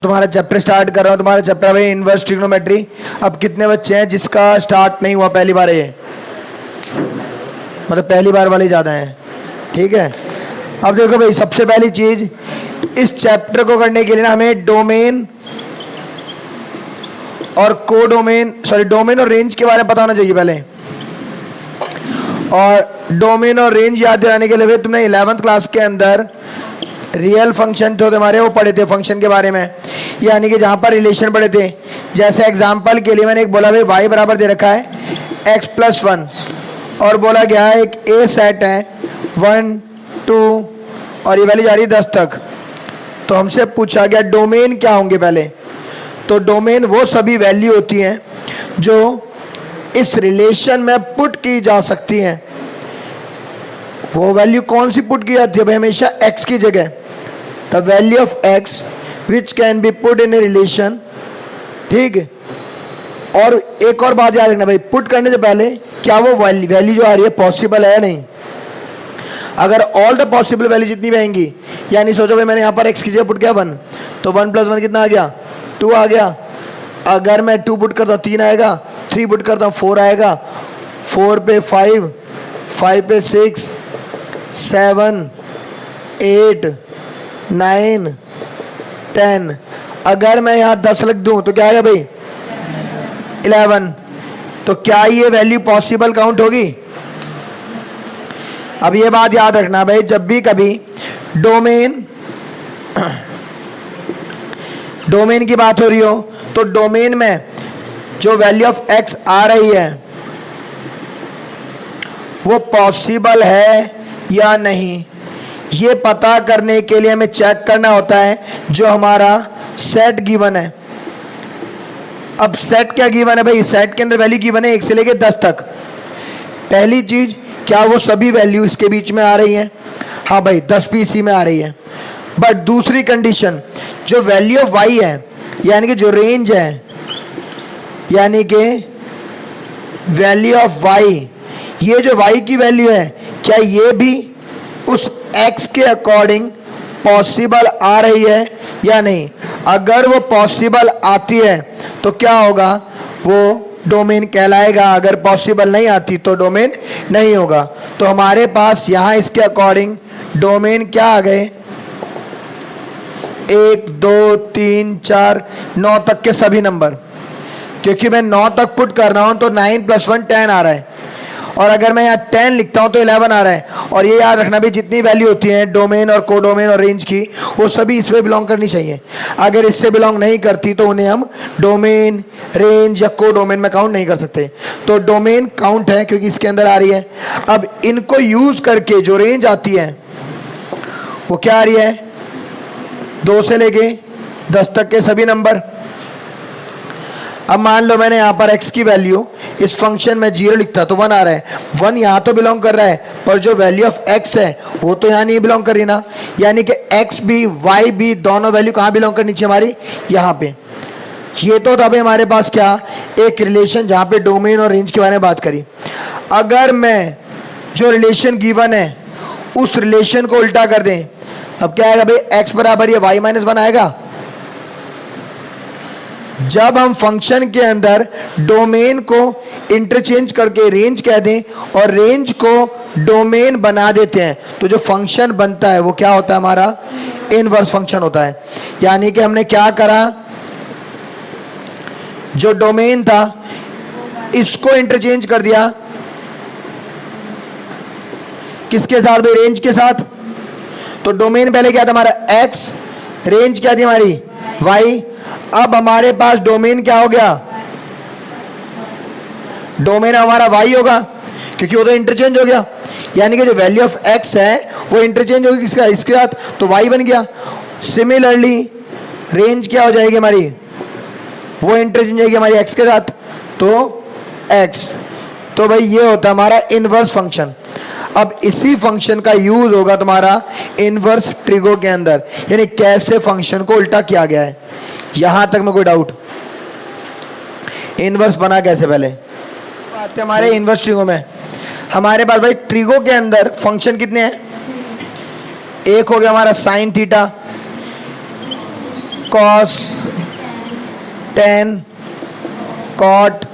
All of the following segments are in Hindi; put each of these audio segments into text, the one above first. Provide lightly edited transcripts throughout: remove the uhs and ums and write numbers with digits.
तुम्हारा चैप्टर स्टार्ट कर रहा हूँ। तुम्हारा चैप्टर है इनवर्स ट्रिग्नोमेट्री। अब कितने बच्चे हैं जिसका स्टार्ट नहीं हुआ पहली बार? ये मतलब पहली बार वाले ज़्यादा हैं, ठीक है। अब देखो भाई, सबसे पहली चीज़ इस चैप्टर को करने के लिए ना हमें डोमेन और कोडोमेन डोमेन और रेंज के बारे में पता होना चाहिए पहले। और डोमेन और रेंज याद दिलाने के लिए तुमने 11th क्लास के अंदर रियल फंक्शन थे हमारे, वो पढ़े थे फंक्शन के बारे में, यानी कि जहाँ पर रिलेशन पढ़े थे। जैसे एग्जांपल के लिए मैंने एक बोला भाई y बराबर दे रखा है x+1 और बोला गया है एक ए सेट है 1 2 और ये वैल्यू जा रही है 10 तक। तो हमसे पूछा गया डोमेन क्या होंगे पहले। तो डोमेन वो सभी वैल्यू होती हैं जो इस रिलेशन में पुट की जा सकती हैं। वो वैल्यू कौन सी पुट की जाती है भाई? हमेशा x की जगह। The value of x which can be put in a relation, ठीक है। और एक और बात याद रखना भाई, पुट करने से पहले क्या वो वैल्यू जो आ रही है पॉसिबल है या नहीं। अगर ऑल द पॉसिबल वैल्यू जितनी भी आएंगी, यानी सोचो भाई मैंने यहाँ पर x की जगह पुट किया 1, तो 1 + 1 कितना आ गया? 2 आ गया। अगर मैं 2 पुट करता हूँ 3 आएगा, 3 पुट करता हूँ 4 आएगा, 4 पे 5, 5 पे 6, 7 8 9 10। अगर मैं यहाँ 10 लिख दूँ तो क्या आएगा भाई? 11। तो क्या ये वैल्यू पॉसिबल काउंट होगी? अब ये बात याद रखना भाई, जब भी कभी डोमेन की बात हो रही हो तो डोमेन में जो वैल्यू ऑफ x आ रही है वो पॉसिबल है या नहीं, ये पता करने के लिए हमें चेक करना होता है जो हमारा सेट गिवन है। अब सेट क्या गिवन है भाई? सेट के अंदर वैल्यू गिवन है 1 से लेके 10 तक। पहली चीज, क्या वो सभी वैल्यू इसके बीच में आ रही हैं? हाँ भाई 10 भी इसी में आ रही है। बट दूसरी कंडीशन, जो वैल्यू ऑफ y है यानी कि जो रेंज है, यानी कि वैल्यू ऑफ y, ये जो y की वैल्यू है क्या ये भी उस x के अकॉर्डिंग पॉसिबल आ रही है या नहीं। अगर वो पॉसिबल आती है तो क्या होगा? वो डोमेन कहलाएगा। अगर पॉसिबल नहीं आती तो डोमेन नहीं होगा। तो हमारे पास यहाँ इसके अकॉर्डिंग डोमेन क्या आ गए? 1 2 3 4 9 तक के सभी नंबर। क्योंकि मैं 9 तक पुट कर रहा हूँ तो 9 + 1 10 आ रहा है। और अगर मैं यहाँ 10 लिखता हूँ तो 11 आ रहा है। और ये याद रखना भी, जितनी वैल्यू होती है डोमेन और कोडोमेन और रेंज की, वो सभी इसमें बिलोंग करनी चाहिए। अगर इससे बिलोंग नहीं करती तो उन्हें हम डोमेन, रेंज या कोडोमेन में काउंट नहीं कर सकते। तो डोमेन काउंट है क्योंकि इसके अंदर आ रही है। अब इनको यूज करके जो रेंज आती है वो क्या आ रही है? 2 से लेके 10 तक के सभी नंबर। अब मान लो मैंने यहाँ पर x की वैल्यू इस फंक्शन में 0 लिखता तो 1 आ रहा है। 1 यहाँ तो बिलोंग कर रहा है, पर जो वैल्यू ऑफ x है वो तो यहाँ नहीं बिलोंग कर रही ना। यानी कि x भी y भी दोनों वैल्यू कहाँ बिलोंग करनी चाहिए हमारी? यहाँ पे। ये तो था भाई हमारे पास क्या? एक रिलेशन जहाँ पे डोमेन और रेंज के बारे में बात करी। अगर मैं जो रिलेशन गिवन है उस रिलेशन को उल्टा कर दें, अब क्या आएगा भाई? x बराबर ये y - 1 आएगा। जब हम फंक्शन के अंदर डोमेन को इंटरचेंज करके रेंज कह दें और रेंज को डोमेन बना देते हैं तो जो फंक्शन बनता है वो क्या होता है? हमारा इनवर्स फंक्शन होता है। यानी कि हमने क्या करा, जो डोमेन था इसको इंटरचेंज कर दिया किसके साथ भाई? रेंज के साथ। तो डोमेन पहले क्या था हमारा? x, रेंज क्या थी हमारी? y। अब हमारे पास डोमेन क्या हो गया? डोमेन हमारा y होगा क्योंकि वो तो इंटरचेंज हो गया। यानी कि जो वैल्यू ऑफ x है वो इंटरचेंज होगी किसका? इसके साथ, तो y बन गया। सिमिलरली रेंज क्या हो जाएगी हमारी? वो इंटरचेंज होगी हमारी x के साथ, तो x। तो भाई ये होता है हमारा इनवर्स फंक्शन। अब इसी फंक्शन का यूज होगा तुम्हारा इनवर्स ट्रिगो के अंदर, यानी कैसे फंक्शन को उल्टा किया गया है। यहां तक में कोई डाउट? इनवर्स बना कैसे? पहले बात है हमारे इनवर्स ट्रिगो में। हमारे पास भाई ट्रिगो के अंदर फंक्शन कितने हैं? एक हो गया हमारा sine theta, cos, tan, cot,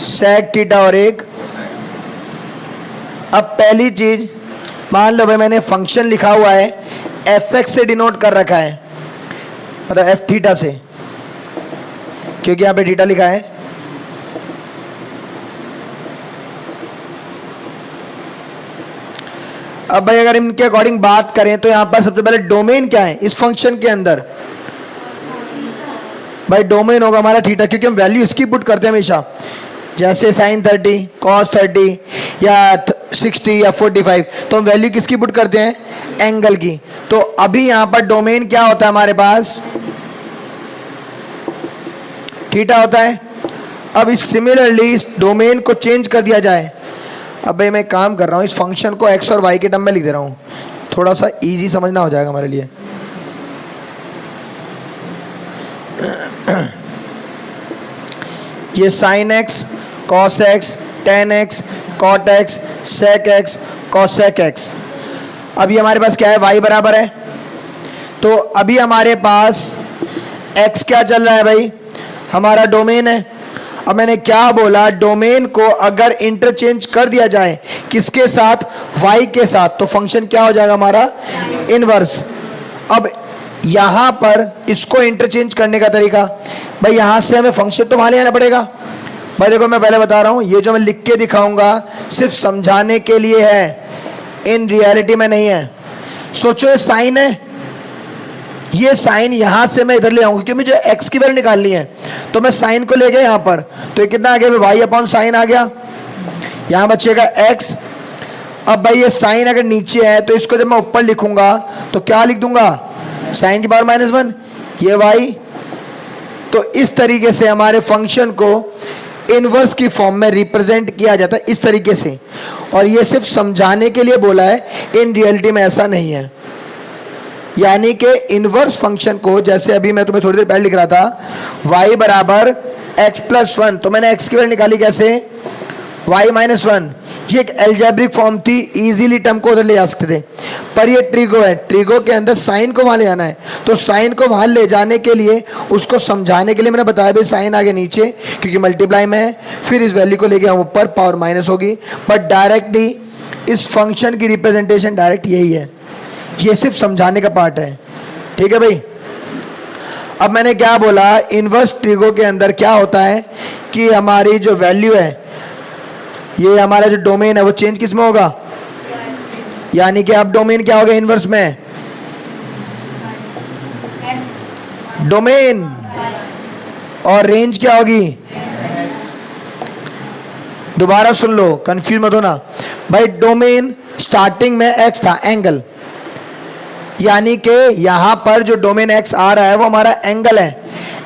sec theta और एक। अब पहली चीज मान लो भाई मैंने फंक्शन लिखा हुआ है एफ एक्स से डिनोट कर रखा है, मतलब एफ थीटा से, क्योंकि यहां पे थीटा लिखा है। अब भाई अगर इनके अकॉर्डिंग बात करें तो यहां पर सबसे पहले डोमेन क्या है इस फंक्शन के अंदर? भाई डोमेन होगा हमारा थीटा, क्योंकि हम वैल्यू इसकी पुट करते हैं हमेशा, जैसे साइन 30, कॉस 30 या 60 या 45, तो हम वैल्यू किसकी पुट करते हैं? एंगल की। तो अभी यहां पर डोमेन क्या होता है हमारे पास? थीटा होता है। अब इस सिमिलरली इस डोमेन को चेंज कर दिया जाए। अब भाई मैं काम कर रहा हूं, इस फंक्शन को एक्स और वाई के टर्म में लिख दे रहा हूं, थोड़ा सा इजी समझना हो जाएगा हमारे लिए। ये sine X, cos X, tan X, cot X, sec X, cosec X. अभी हमारे पास क्या है? y बराबर है। तो अभी हमारे पास x क्या चल रहा है भाई? हमारा डोमेन है। अब मैंने क्या बोला? डोमेन को अगर इंटरचेंज कर दिया जाए किसके साथ? y के साथ, तो फंक्शन क्या हो जाएगा हमारा? इनवर्स। अब यहां पर इसको इंटरचेंज करने का तरीका, भाई यहां से हमें फंक्शन तो वहां ले आना पड़ेगा। भाई देखो मैं पहले बता रहा हूं, ये जो मैं लिख के दिखाऊंगा सिर्फ समझाने के लिए है, इन रियलिटी में नहीं है। सोचो ये साइन है, ये साइन यहां से मैं इधर ले आऊंगा क्योंकि मुझे x की वैल्यू निकालनी है, तो मैं साइन को ले गया यहां पर, तो ये कितना आ गया? y अपॉन साइन आ गया, यहां बचेगा x। अब भाई ये साइन अगर नीचे है तो इसको जब मैं ऊपर लिखूंगा तो क्या लिख दूंगा? साइन की पावर -1, ये y। तो इस तरीके से हमारे फंक्शन को इनवर्स की फॉर्म में रिप्रेजेंट किया जाता है, इस तरीके से। और ये सिर्फ समझाने के लिए बोला है, इन रियलिटी में ऐसा नहीं है। यानी कि इनवर्स फंक्शन को, जैसे अभी मैं तुम्हें थोड़ी देर पहले लिख रहा था y बराबर x प्लस 1, तो मैंने x की वैल्यू निकाली कैसे? y minus 1। ये एक एल्जेब्रिक फॉर्म थी, इजीली टर्म को उधर ले जा सकते थे। पर ये ट्रिगो है, ट्रिगो के अंदर साइन को वहां ले जाना है, तो साइन को वहां ले जाने के लिए, उसको समझाने के लिए मैंने बताया भाई साइन आगे नीचे क्योंकि मल्टीप्लाई में है, फिर इस वैल्यू को लेके हम ऊपर, पावर माइनस होगी। बट डायरेक्टली इस फंक्शन की रिप्रेजेंटेशन डायरेक्ट यही है, ये सिर्फ समझाने का पार्ट है। ठीक है भाई। अब मैंने क्या बोला? इनवर्स ट्रिगो के अंदर क्या होता है कि हमारी जो वैल्यू है, ये हमारा जो डोमेन है वो चेंज किस में होगा? यानी कि अब डोमेन क्या होगा इनवर्स में? डोमेन। और रेंज क्या होगी? दोबारा सुन लो, कंफ्यूज मत होना भाई। डोमेन स्टार्टिंग में x था, एंगल, यानी कि यहां पर जो डोमेन x आ रहा है वो हमारा एंगल है।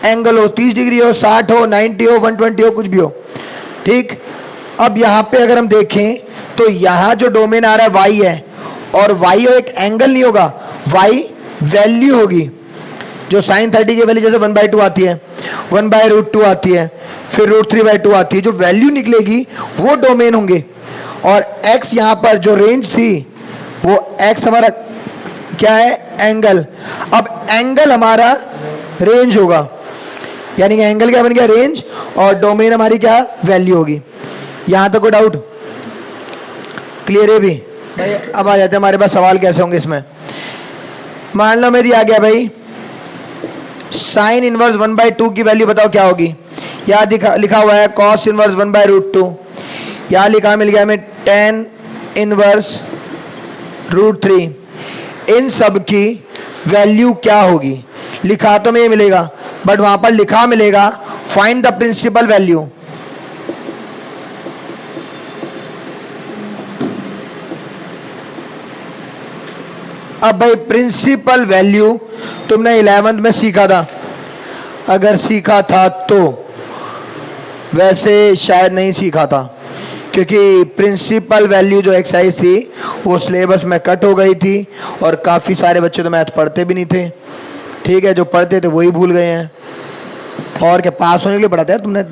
एंगल हो 30 डिग्री हो, 60 हो, 90 हो, 120 हो, कुछ भी हो। ठीक। अब यहाँ पे अगर हम देखें तो यहाँ जो डोमेन आ रहा है y है, और y एक एंगल नहीं होगा, y वैल्यू होगी। जो साइन 30 की वैल्यू जैसे 1/2 आती है, 1/√2 आती है, फिर √3/2 आती है, जो वैल्यू निकलेगी वो डोमेन होंगे। और x यहाँ पर जो रेंज थी वो x हमारा क्या है? एंगल। अब एंगल हमारा रेंज होगा, यानी कि एंगल क्या बन गया? रेंज। और डोमेन हमारी क्या? वैल्यू होगी। यहां तक कोई डाउट? क्लियर है भी भाई? अब आ जाते हैं हमारे पास सवाल कैसे होंगे इसमें। मान लो मेरी आ गया भाई साइन इनवर्स 1/2 की वैल्यू बताओ क्या होगी। यहाँ लिखा हुआ है कॉस इनवर्स 1/√2, यहाँ लिखा मिल गया हमें टेन इनवर्स √3। इन सब की वैल्यू क्या होगी? लिखा तो में मिलेगा, बट वहां पर लिखा मिलेगा फाइंड द प्रिंसिपल वैल्यू। अब भाई प्रिंसिपल वैल्यू तुमने 11th में सीखा था, अगर सीखा था तो, वैसे शायद नहीं सीखा था, क्योंकि प्रिंसिपल वैल्यू जो एक्सरसाइज थी वो सिलेबस में कट हो गई थी और काफ़ी सारे बच्चे तो मैथ पढ़ते भी नहीं थे। ठीक है, जो पढ़ते थे वही भूल गए हैं। और क्या पास होने के लिए पढ़ाते हैं तुमने?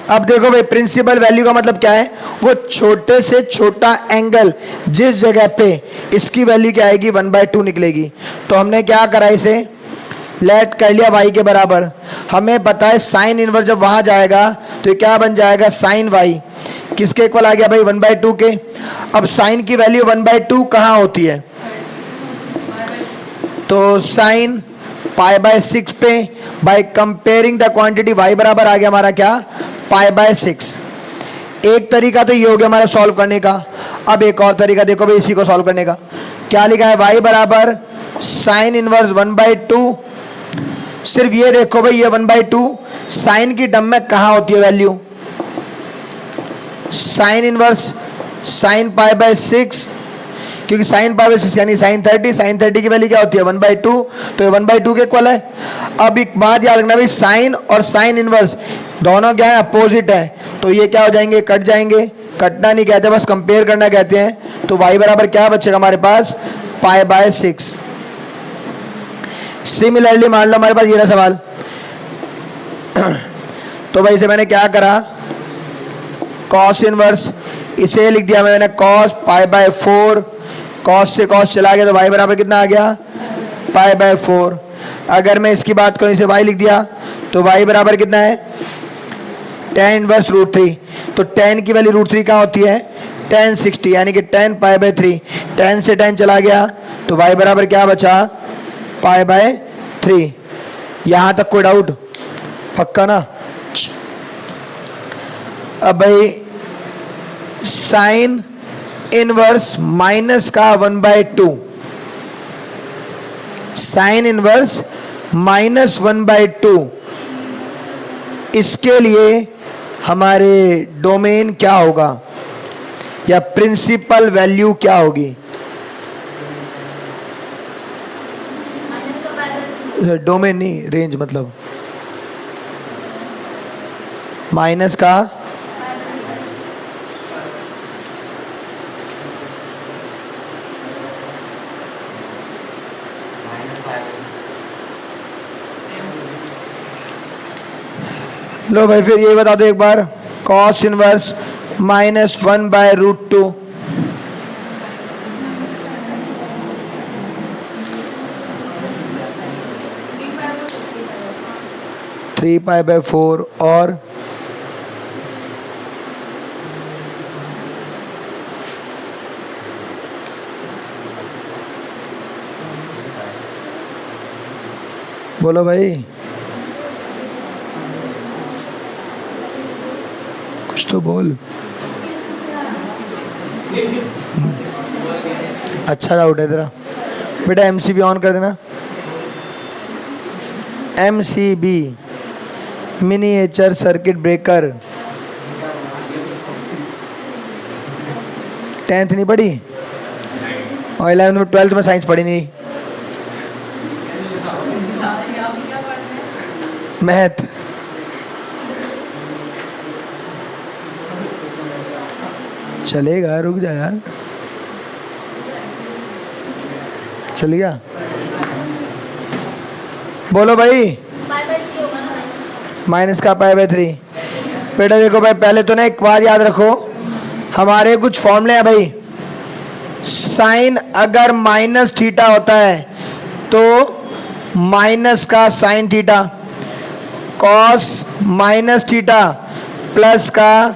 अब देखो भाई प्रिंसिपल वैल्यू का मतलब क्या है, वो छोटे से छोटा एंगल जिस जगह पे इसकी वैल्यू क्या आएगी 1/2 निकलेगी। तो हमने क्या करा, इसे लेट कर लिया y के बराबर। हमें पता है साइन इनवर्स जब वहां जाएगा तो ये क्या बन जाएगा, साइन y किसके इक्वल आ गया भाई 1/2 के। अब साइन की वैल्यू 1/2 कहाँ होती है, तो साइन π/6 पे by comparing the quantity y बराबर आ गया हमारा क्या, π/6। एक तरीका तो ये हो गया हमारा सॉल्व करने का। अब एक और तरीका देखो भाई इसी को सॉल्व करने का, क्या लिखा है, y बराबर साइन इनवर्स 1/2। सिर्फ ये देखो भाई ये 1/2 साइन की टर्म में कहाँ होती है वैल्यू, साइन इनवर्स साइन π/6, क्योंकि साइन π/6 यानी साइन 30, साइन 30 की वैल्यू क्या होती है 1/2, तो ये 1/2 के इक्वल है। अब एक बात याद रखना भाई, साइन और साइन इनवर्स दोनों क्या है, अपोजिट है, तो ये क्या हो जाएंगे, कट जाएंगे। कटना नहीं कहते, बस कंपेयर करना कहते हैं। तो y बराबर क्या बचेगा हमारे पास, π/6। सिमिलरली मान लो हमारे पास ये रहा सवाल, तो भाई इसे मैंने क्या करा, कॉस इनवर्स इसे लिख दिया मैंने कॉस π/4, कॉस से कॉस चला गया तो y बराबर कितना आ गया, π/4। अगर मैं इसकी बात करूं, इसे y लिख दिया तो y बराबर कितना है, tan इनवर्स √3। तो tan की वैल्यू √3 कहाँ होती है, tan 60, यानी कि tan π/3। tan से tan चला गया तो y बराबर क्या बचा, π/3। यहां तक कोई डाउट, पक्का ना। अब भाई साइन इनवर्स माइनस का 1/2, साइन इनवर्स -1/2, इसके लिए हमारे डोमेन क्या होगा या प्रिंसिपल वैल्यू क्या होगी, डोमेन नहीं रेंज, मतलब माइनस का लो भाई, फिर ये बता दो एक बार, कॉस इनवर्स -1/√2, थ्री π/4 और बोलो भाई, कुछ तो बोल। अच्छा डाउट है तेरा बेटा, MCB ऑन कर देना, MCB miniature circuit breaker. 10th नहीं पढ़ी और 11th में 12th में साइंस पढ़ी नहीं, मैथ। चलेगा, रुक जा यार, चल गया। बोलो भाई, माइनस का π/3। बेटा देखो भाई, पहले तो ना एक बात याद रखो, हमारे कुछ फॉर्मूले हैं भाई। साइन अगर -θ होता है तो माइनस का साइन थीटा, कॉस -θ प्लस का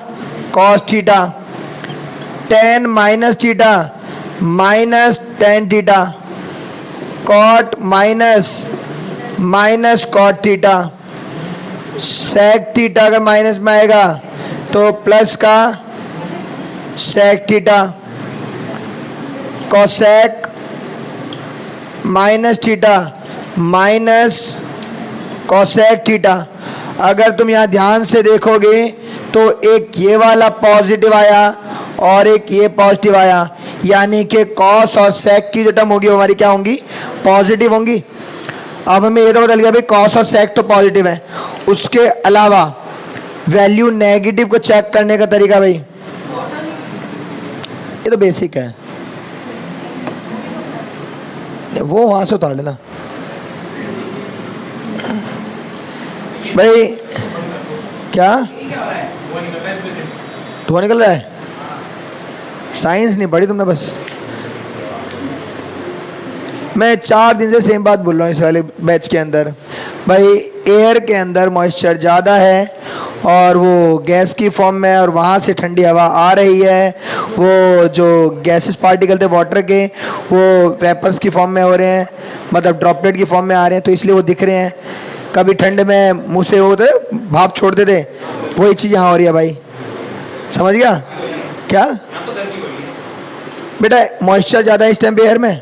cos theta, tan -θ minus tan theta, cot minus cot theta, sec theta अगर माइनस में आएगा तो प्लस का sec theta, cosec -θ minus cosec theta. अगर तुम यहाँ ध्यान से देखोगे तो एक ये वाला पॉजिटिव आया और एक ये पॉजिटिव आया, यानी कि कॉस और सेक की जो टर्म होगी वो हमारी क्या होंगी, पॉजिटिव होंगी। अब हमें ये तो बदल गया भाई, कॉस और सेक तो पॉजिटिव है, उसके अलावा वैल्यू नेगेटिव को चेक करने का तरीका भाई, ये तो बेसिक है, वो वहां से उतार लेना भाई। क्या धुआं निकल रहा है? साइंस नहीं पढ़ी तुमने बस। मैं 4 दिन से सेम बात बोल रहा हूँ इस वाले बैच के अंदर। भाई एयर के अंदर मॉइस्चर ज़्यादा है और वो गैस की फॉर्म में है और वहाँ से ठंडी हवा आ रही है। वो जो गैसेस पार्टिकल थे वाटर के वो वेपर्स की फॉर्म में हो रहे हैं, मतलब ड्रॉपलेट की फॉर्म में आ रहे हैं, तो इसलिए वो दिख रहे हैं। कभी ठंड में मुँह से होते भाप छोड़ते थे, वही चीज़ यहाँ हो रही है भाई। समझ गया क्या बेटा? मॉइस्चर ज़्यादा है इस टाइम पे एयर में,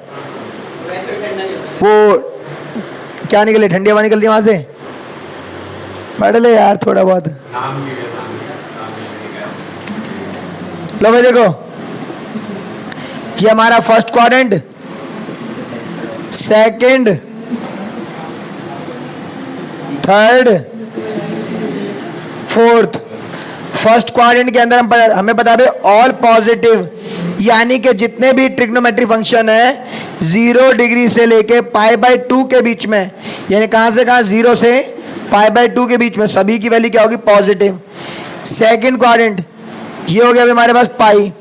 वो क्या निकले, ठंडी हवा निकल रही है वहाँ से। पढ़ ले यार थोड़ा बहुत। लो भाई देखो, ये हमारा first quadrant, second, third, fourth. First quadrant के अंदर हमें बता दे ऑल पॉजिटिव, यानी कि जितने भी ट्रिग्नोमेट्रिक फंक्शन है 0 डिग्री से लेके π/2 के बीच में, यानी कहां से कहां, 0 से π/2 के बीच में, सभी की वैल्यू क्या होगी, पॉजिटिव। सेकंड क्वाड्रेंट ये हो गया अभी हमारे पास पाई,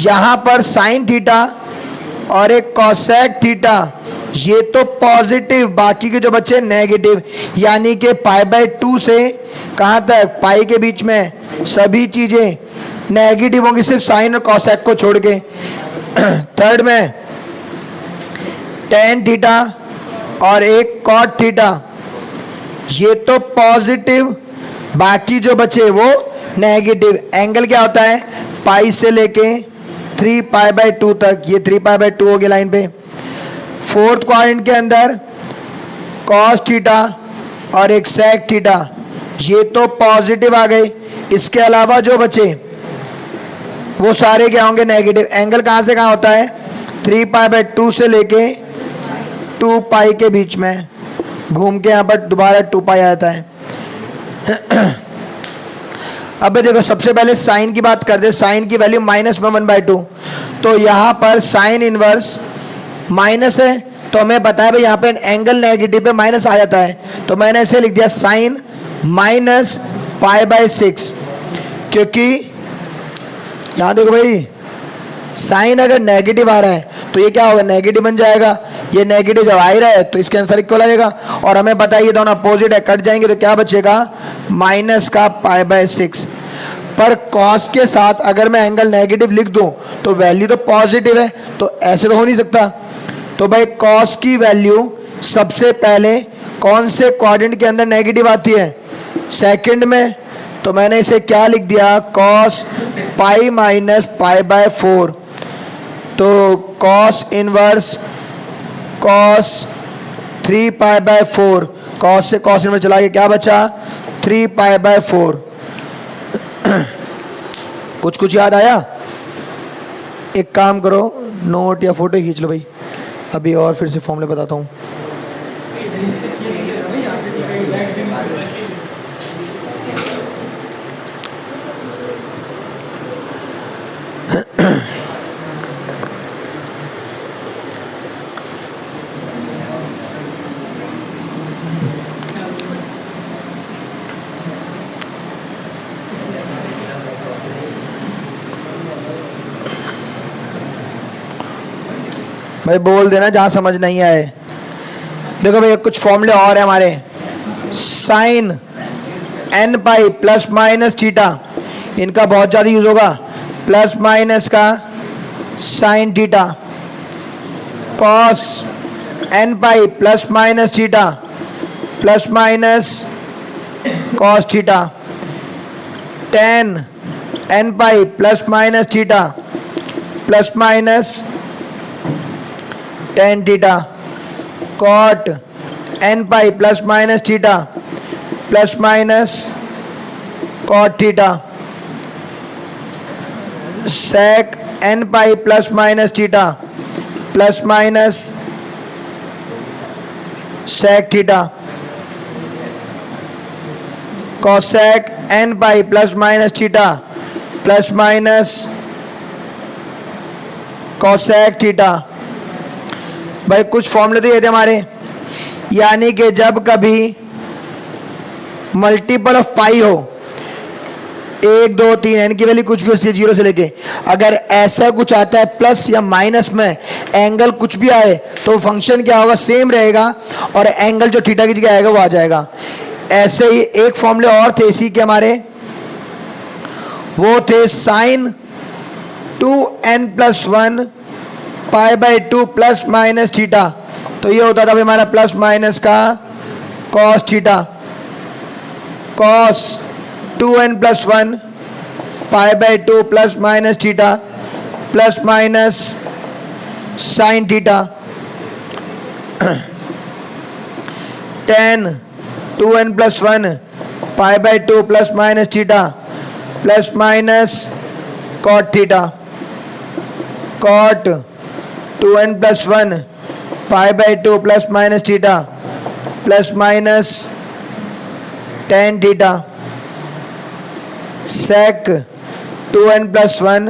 यहां पर साइन थीटा और एक कॉसेक थीटा, ये तो पॉजिटिव, बाकी के जो बच्चे नेगेटिव, यानी कि π/2 से कहां तक, पाई के बीच में सभी चीजें नेगेटिव होंगी, सिर्फ साइन और कॉसेक को छोड़ के। थर्ड में टेन थीटा और एक कॉट थीटा, ये तो पॉजिटिव, बाकी जो बचे वो नेगेटिव। एंगल क्या होता है, पाई से लेके 3π/2 तक, ये 3π/2 हो गया लाइन पे। फोर्थ क्वाड्रेंट के अंदर कॉस थीटा और एक सेक थीटा, ये तो पॉजिटिव आ गई। इसके अलावा जो बचे वो सारे क्या होंगे, नेगेटिव। एंगल कहाँ से कहाँ होता है, 3π/2 से लेके 2π के बीच में, घूम के यहाँ पर दोबारा 2π आ जाता है। अब देखो सबसे पहले साइन की बात करते हैं। साइन की वैल्यू -1/2, तो यहाँ पर साइन इनवर्स माइनस है, तो हमें पता है भाई यहाँ पे एंगल नेगेटिव पे माइनस आ जाता है, तो मैंने ऐसे लिख दिया साइन -π/6, क्योंकि यहाँ देखो भाई साइन अगर नेगेटिव आ रहा है तो ये क्या होगा, नेगेटिव बन जाएगा। ये नेगेटिव जब आ ही रहा है तो इसके आंसर इक्वल आएगा, और हमें पता है ये दोनों अपोजिट है, कट जाएंगे तो क्या बचेगा, -π/6। पर कॉस के साथ अगर मैं एंगल नेगेटिव लिख दूं तो वैल्यू तो पॉजिटिव है, तो ऐसे तो हो नहीं सकता। तो भाई कॉस की वैल्यू सबसे पहले कौन से क्वाड्रेंट के अंदर नेगेटिव आती है, सेकंड में, तो मैंने इसे क्या लिख दिया, कॉस पाई -π/4। तो कॉस इनवर्स कॉस 3π/4, कॉस से कॉस इनवर्स चला के क्या बचा, 3π/4। कुछ कुछ याद आया? एक काम करो, नोट या फोटो खींच लो भाई, अभी और फिर से फॉर्मूले बताता हूँ। भाई बोल देना जहां समझ नहीं आए। देखो भाई कुछ फॉर्मूले और है हमारे, sine n π plus minus theta, इनका बहुत ज़्यादा यूज होगा, प्लस माइनस का sine theta, cos n π plus minus theta plus minus cos theta, tan n π plus minus theta plus minus tan theta, cot n π plus minus theta plus minus cot theta, sec n π plus minus theta plus minus sec theta, cosec n π plus minus theta plus minus cosec theta. भाई कुछ फॉर्मूले तो ये थे हमारे, यानी कि जब कभी मल्टीपल ऑफ पाई हो, 1 2 3 एन की वैल्यू कुछ भी होती है 0 से लेके। अगर ऐसा कुछ आता है प्लस या माइनस में एंगल कुछ भी आए तो फंक्शन क्या होगा, सेम रहेगा और एंगल जो थीटा की जगह आएगा वो आ जाएगा। ऐसे ही एक फॉर्मूले और थे इसी के हमारे, वो थे sign 2n+1 π/2 plus minus theta. तो ये होता था भाई हमारा प्लस माइनस का cos theta, cos 2n+1 π/2 plus minus theta plus minus sine theta, tan 2n+1 π/2 plus minus theta plus minus cot theta, cot 2n+1 π/2 plus minus theta plus minus tan theta, sec 2n+1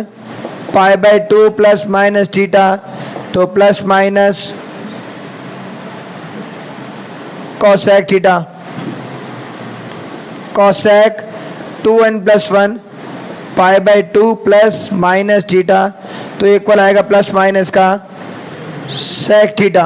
π/2 plus minus theta तो plus minus cosec theta, cosec 2n+1 π/2 plus minus theta तो इक्वल आएगा प्लस माइनस का sec थीटा।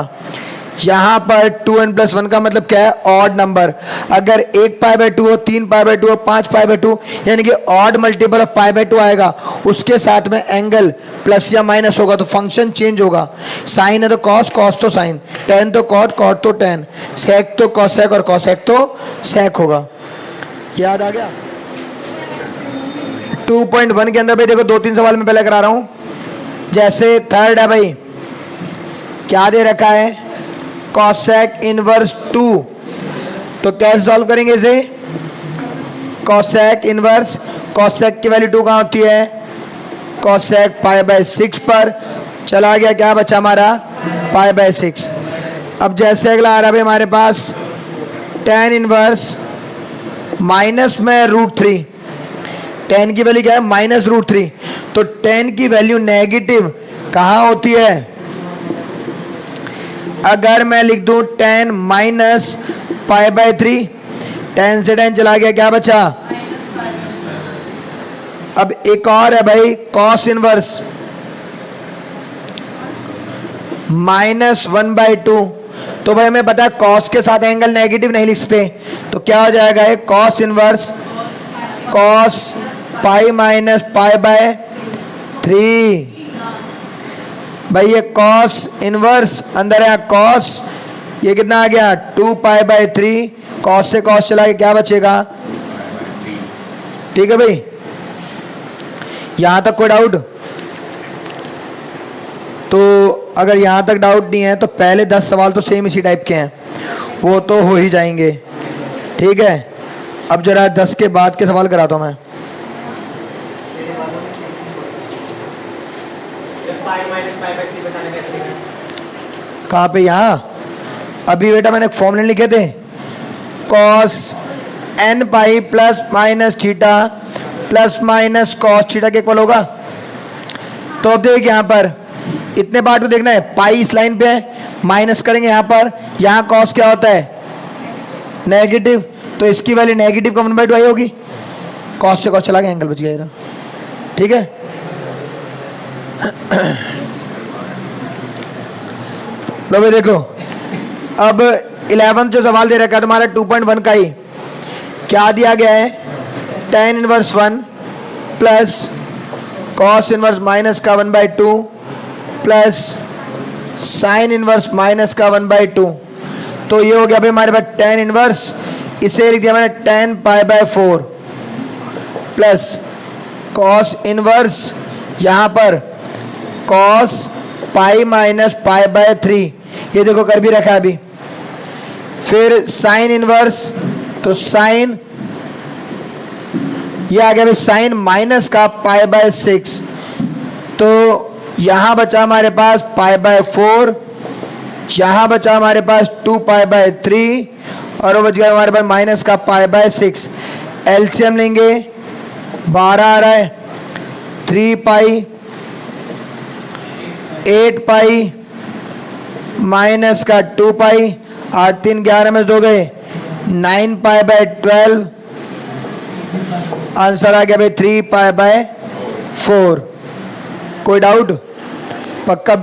यहाँ पर 2n+1 का मतलब क्या है, ऑड नंबर। अगर 1 π/2 हो, 3 π/2 हो, 5 π/2 यानी कि ऑड मल्टीपल ऑफ π/2 आएगा, उसके साथ में एंगल प्लस या माइनस होगा तो फंक्शन चेंज होगा। साइन है तो कॉस, कॉस तो साइन, टेन तो कॉट, कॉट तो टेन, सेक तो कॉसेक और कॉसेक तो सेक होगा। याद आ गया। 2.1 के अंदर भाई देखो 2-3 सवाल मैं पहले करा रहा हूँ। जैसे थर्ड है भाई, क्या दे रखा है, कॉसेक इनवर्स 2, तो कैसे सॉल्व करेंगे इसे, कॉसेक इनवर्स, कॉसेक की वैल्यू 2 कहाँ होती है, कॉसेक π/6 पर चला गया, क्या बचा हमारा π/6। अब जैसे अगला आ रहा है भाई हमारे पास tan इनवर्स माइनस में √3, tan की वैल्यू क्या है -√3, तो tan की वैल्यू नेगेटिव कहाँ होती है, अगर मैं लिख दूं tan -π/3, tan से tan चला गया, क्या बचा। अब एक और है भाई cos इनवर्स -1/2, तो भाई हमें पता है cos के साथ एंगल नेगेटिव नहीं लिख सकते, तो क्या हो जाएगा ये cos इनवर्स cos π-π/3। भाई ये cos इनवर्स अंदर है cos, ये कितना आ गया 2π/3, cos से cos चला के क्या बचेगा, ठीक है भाई। यहां तक कोई डाउट, तो अगर यहां तक डाउट नहीं है तो पहले 10 सवाल तो सेम इसी टाइप के हैं, वो तो हो ही जाएंगे, ठीक है। अब जरा 10 के बाद के सवाल कराता हूं मैं। कहाँ पे, यहाँ अभी बेटा मैंने फॉर्मूले लिखे थे, cos n plus minus theta plus minus cos theta के इक्वल होगा। तो अब देख यहाँ पर इतने पार्ट को देखना है, पाई इस लाइन पे है, माइनस करेंगे यहाँ पर, यहाँ कॉस क्या होता है नेगेटिव, तो इसकी वैल्यू नेगेटिव का 1/2 आई होगी, कॉस से कॉस चला गया, एंगल बच गया, ठीक है। लो भाई देखो, अब 11 जो सवाल दे रखा है तुम्हारा 2.1 का ही, क्या दिया गया है, tan inverse 1 plus cos inverse minus का 1/2 प्लस साइन इनवर्स माइनस का 1/2, तो ये हो गया भाई हमारे पास tan इनवर्स, इसे लिख दिया मैंने tan π/4 प्लस cos इनवर्स, यहाँ पर cos π-π/3, ये देखो कर भी रखा है अभी। फिर साइन इनवर्स, तो साइन, ये आ गया भाई साइन माइनस का π/6, तो यहां बचा हमारे पास π/4, यहां बचा हमारे पास 2π/3 और वो बच गया हमारे पास माइनस का π/6। एलसीएम लेंगे 12 आ रहा है, 3π 8π माइनस का 2π, 8 3 11 में 2 गए, 9π/12 आंसर आ गया भाई 3π/4। कोई डाउट? पक्का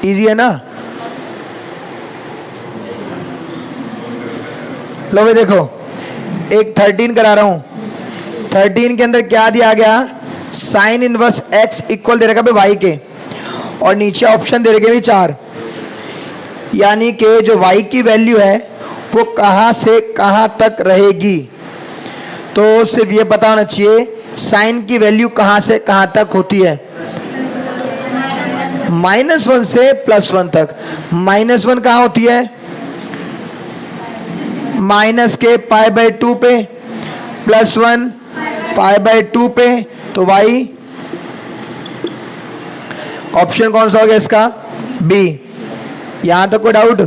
इजी है ना? लो भाई देखो, एक 13 करा रहा हूं। 13 के अंदर क्या दिया गया? साइन इनवर्स x इक्वल दे रखा भाई y के, और नीचे ऑप्शन दे रखे भी 4। यानी कि जो y की वैल्यू है वो कहां से कहां तक रहेगी। तो सिर्फ ये पता होना चाहिए साइन की वैल्यू कहां से कहां तक होती है। -1 से +1 तक। -1 कहां होती है? माइनस के π/2 पे, +1 π/2 पे। तो y ऑप्शन कौन सा हो गया इसका? बी। यहां तक कोई डाउट?